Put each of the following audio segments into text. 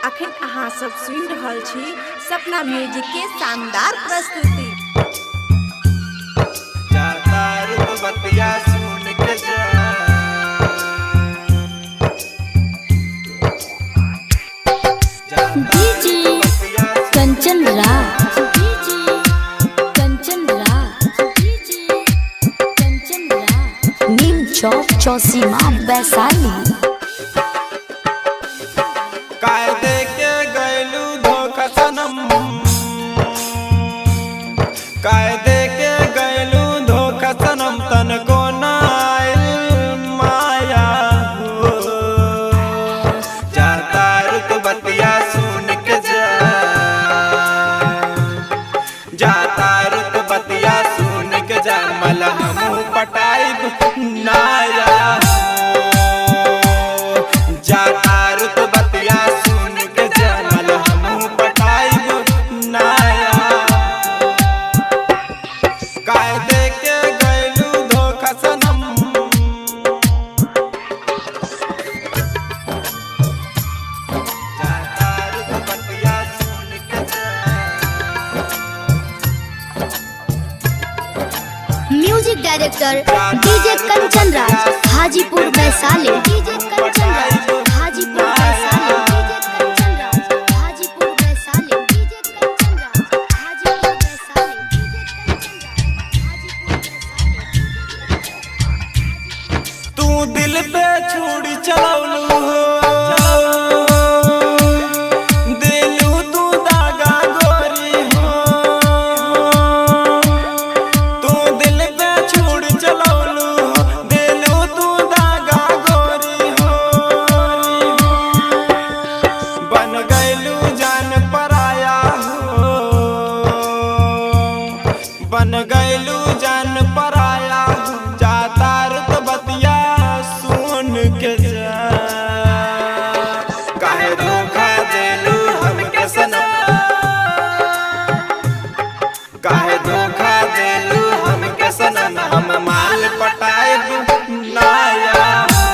अखन अहाँ सब सुनि रहल छी सपना म्यूजिक के शानदार प्रस्तुति। जाता रुत बतिया सुन के जा DJ Kanchan Raj, DJ Kanchan Raj, DJ Kanchan Raj, नीम चौक चौसीमा वैशाली। कायदे के गैलू धोखा सनम, कायदे के गैलू धोखा सनम, तन को नाइल माया हो। जाता रुत बतिया सुन के जा, जाता रुत बतिया सुन के जा, मलहम पटाइब नाया हो। जाता रुत बतिया सुन के जा, मलहम पटाइब नाया। कायदे के गैलू धोखा सनम, जाता रुत बतिया सुन के जा। Music director DJ Kanchan Raj, Hajipur Vaishali. DJ Kanchan Raj, Hajipur Vaishali. DJ Kanchan Raj, Hajipur Vaishali. DJ Kanchan Raj, Hajipur Vaishali. DJ Kanchan Raj, Hajipur Vaishali. तू दिल पे छुरी चलौलू हो, दिलू तू दागा गोरी हो। तू दिल पे छुरी चलौलू हो, दिलू तू दागा गोरी हो। बन गैलू जान पराया हो, बन गैलू जान पराया हो। जाता रुत बतिया सुन के जा, काहे धोखा देलू हमके सनम, काहे धोखा देलू हमके सनम, हम माल पटाइब नाया हो।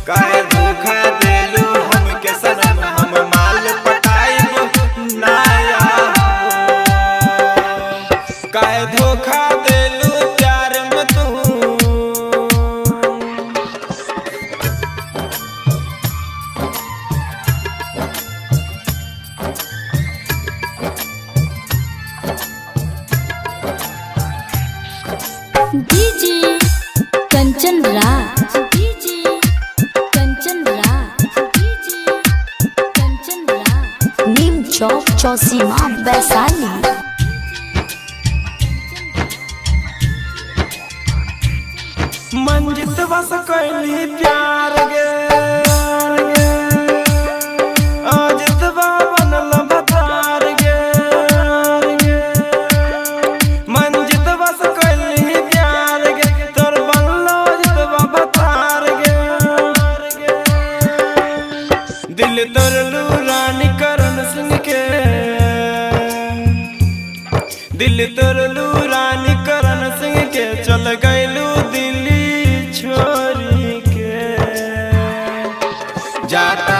काहे धोखा देलू हमके सनम, हम माल पटाइब नाया हो। काहे धोखा देलू प्यार में तू, DJ Kanchan Raj, DJ Kanchan Raj, DJ Kanchan Raj, नीम चौक चौसीमा वैशाली। मंजित बस कैली प्यार गे, अजित बनल भतार गे। मंजित बस कैली प्यार गे, तोर बनलो जितवा भतार गे। दिल तोरलू रानी करण सिंह के, दिल तोरलू रानी करण सिंह के, चल गैलू दिल्ली छोरी के। जाता